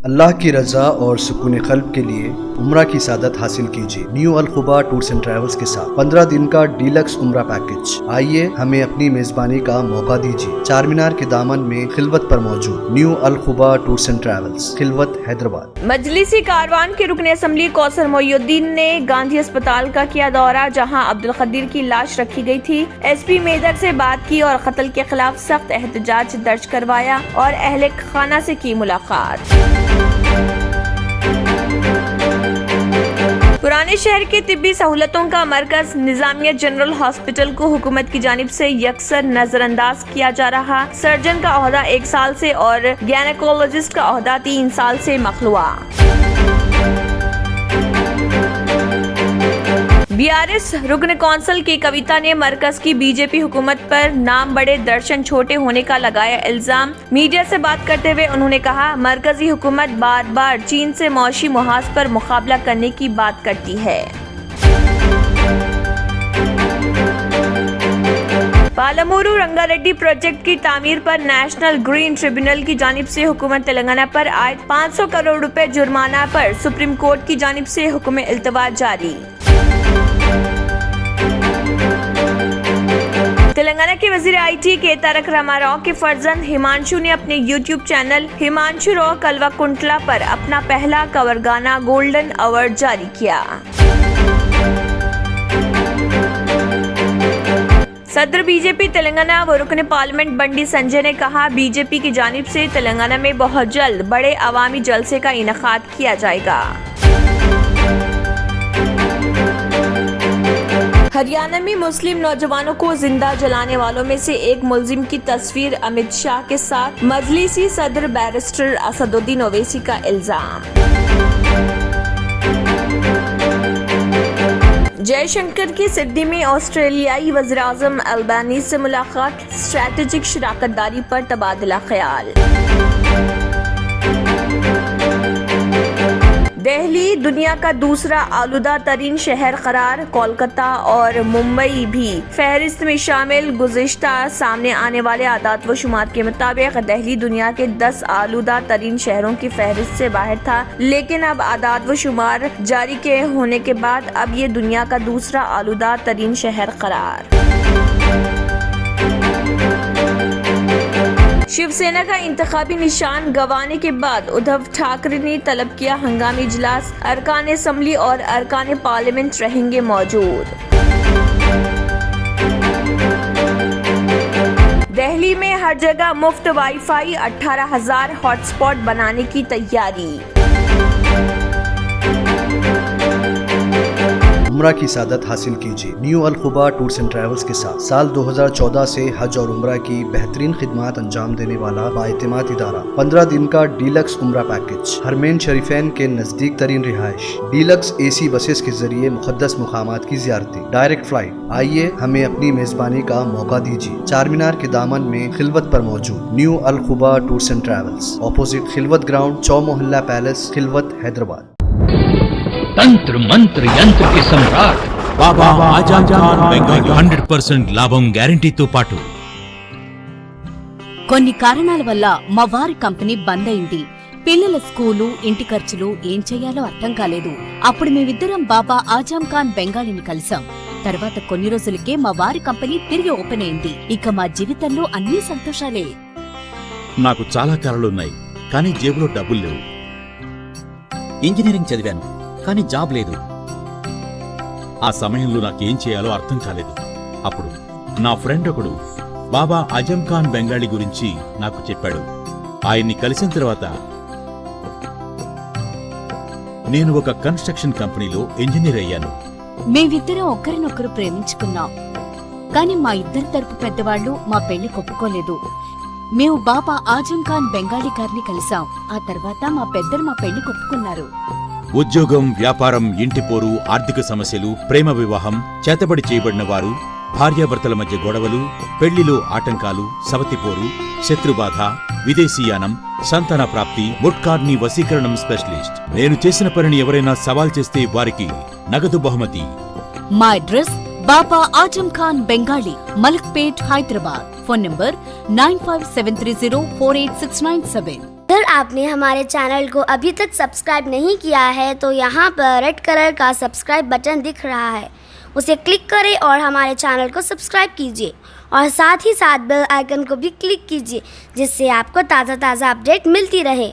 अल्लाह की रजा और सुकून क़ल्ब के लिए उम्रा की सादत हासिल कीजिए new Al Khuba tours and travels के साथ 15 दिन का डीलक्स उम्रा पैकेज। आइए हमें अपनी मेजबानी का मौका दीजिए। चार मीनार के दामन में खिलवत पर मौजूद new Al Khuba tours and travels, Khilwat, Hyderabad. मजलिसी कारवान के रुकन असम्बली कौसर मोइनुद्दीन ने गांधी अस्पताल का किया दौरा, जहां अब्दुल कदीर की लाश रखी गई थी। एसपी मेदर से बात की और कत्ल के खिलाफ सख्त एहतजाज दर्ज करवाया और अहले खाना से की मुलाकात। पुराने शहर के तिब्बी सहूलतों का मरकज निजामिया जनरल हॉस्पिटल को हुकूमत की जानिब से यकसर नजरअंदाज किया जा रहा। सर्जन का ओहदा 1 साल से और गैनेकोलॉजिस्ट का ओहदा 3 साल से मखलूआ। बीआरएस रुकन कौंसिल की कविता ने मरकज की बीजेपी हुकूमत पर नाम बड़े दर्शन छोटे होने का लगाया इल्जाम। मीडिया से बात करते हुए उन्होंने कहा, मरकजी हुकूमत बार बार चीन से मौशी मुहाज पर मुकाबला करने की बात करती है। पालमूरू रंगारेड्डी प्रोजेक्ट की तामीर पर नेशनल ग्रीन ट्रिब्यूनल की जानिब से हुकूमत तेलंगाना पर आयद 500 करोड़ रुपए जुर्माना पर सुप्रीम कोर्ट की जानिब से हुक्म इल्तवा जारी। तेलंगाना के वजीर आईटी के तारक रामाराव के फर्जंद हिमांशु ने अपने यूट्यूब चैनल हिमांशु राव कलवाकुंटला पर अपना पहला कवर गाना गोल्डन अवार्ड जारी किया। सदर बीजेपी तेलंगाना व रुकन पार्लियामेंट बंडी संजय ने कहा, बीजेपी की जानिब से तेलंगाना में बहुत जल्द बड़े अवामी जलसे का इनेकाद किया जाएगा। हरियाणा में मुस्लिम नौजवानों को जिंदा जलाने वालों में से एक मुलजिम की तस्वीर अमित शाह के साथ मजलिसी सदर बैरिस्टर असदुद्दीन ओवैसी का इल्जाम। जयशंकर की सिडनी में ऑस्ट्रेलियाई वज़ीर-ए-आज़म अल्बानीज़ से मुलाकात, स्ट्रैटेजिक शराकतदारी पर तबादला ख्याल। दिल्ली दुनिया का दूसरा आलूदा तरीन शहर करार, कोलकाता और मुंबई भी फहरिस्त में शामिल। गुज़िश्ता सामने आने वाले आदात व शुमार के मुताबिक दिल्ली दुनिया के 10 आलूदा तरीन शहरों की फहरिस्त से बाहर था, लेकिन अब आदात व शुमार जारी किए होने के बाद अब ये दुनिया का दूसरा आलूदा तरीन शहर करार। शिवसेना का इंतखाबी निशान गंवाने के बाद उद्धव ठाकरे ने तलब किया हंगामी इजलास, अरकान असम्बली और अरकान पार्लियामेंट रहेंगे मौजूद। दिल्ली में हर जगह मुफ्त वाईफाई, 18,000 हॉटस्पॉट बनाने की तैयारी। उम्रा की सादत हासिल कीजिए new Al Khuba tours and travels के साथ। साल 2014 से हज और उम्रा की बेहतरीन खिदमत अंजाम देने वाला बाइतिमाद इदारा। 15 दिन का डीलक्स उम्रा पैकेज, हरमैन शरीफैन के नजदीक तरीन रिहाइश, डीलक्स AC बसेस के जरिए मुकद्दस मुकामात की जियारती, डायरेक्ट फ्लाइट। आइए हमें अपनी मेजबानी का मौका दीजिए। चार मीनार के दामन में खिलवत पर मौजूद new Al Khuba tours and travels, opposite Khilwat ground, Chowmahalla palace, Khilwat, Hyderabad. तंत्र मंत्र यंत्र के सम्राट बाबा आजम खान బెంగాలీ 100% లాభం గ్యారెంటీతో పాటు కొన్ని కారణాల వల్ల మా వారి కంపెనీ బంద్ అయింది. పిల్లల స్కూలు, ఇంటి ఖర్చులు ఏం చేయాలో అర్థం కాలేదు. అప్పుడు మేమిద్దరం బాబా ఆజం ఖాన్ బెంగాలీని కలిసాం. తర్వాత కొన్ని రోజులకే మా వారి కంపెనీ తిరిగి ఓపెన్ అయింది. ఇక మా జీవితంలో అన్ని సంతోషాలే. నాకు చాలా కలలున్నాయి, కానీ జేబులో డబ్బులు లేవు. ఇంజనీరింగ్ చదివాను, కానీ జాబ్ లేదు. ఆ సమయంలో నాకేం చేయాలో అర్థం కాలేదు. అప్పుడు నా ఫ్రెండ్ ఒకడు బాబా ఆజం ఖాన్ బెంగాలీ గురించి నాకు చెప్పాడు. ఆయన్ని కలిసిన తర్వాత నేను ఒక కన్స్ట్రక్షన్ కంపెనీలో ఇంజనీర్ అయ్యాను. మేమిద్దరం ఒకరినొకరు ప్రేమించుకున్నాం, కానీ మా ఇద్దరి తరపు పెద్దవాళ్లు మా పెళ్లి ఒప్పుకోలేదు. మేము బాబా ఆజం ఖాన్ బెంగాలీ గారిని కలిసాం. ఆ తర్వాత మా పెద్దలు మా పెళ్లి ఒప్పుకున్నారు. ఉద్యోగం, వ్యాపారం, ఇంటి పోరు, ఆర్థిక సమస్యలు, ప్రేమ వివాహం, చేతబడి చేయబడిన వారు, భార్యాభర్తల మధ్య గొడవలు, పెళ్లిలో ఆటంకాలు, సవతిపోరు, శత్రుబాధ, విదేశీయానం, సంతాన ప్రాప్తి, ముట్కార్ని వశీకరణం స్పెషలిస్ట్. నేను చేసిన పనిని ఎవరైనా సవాల్ చేస్తే వారికి నగదు బహుమతి. మా address Baba Azam Khan Bengali, Malakpet, Hyderabad. Phone number 9573048697. Sir आपने हमारे चैनल को अभी तक सब्सक्राइब नहीं किया है तो यहाँ पर रेड कलर का सब्सक्राइब बटन दिख रहा है, उसे क्लिक करें और हमारे चैनल को सब्सक्राइब कीजिए और साथ ही साथ बेल आइकन को भी क्लिक कीजिए, जिससे आपको ताज़ा अपडेट मिलती रहे।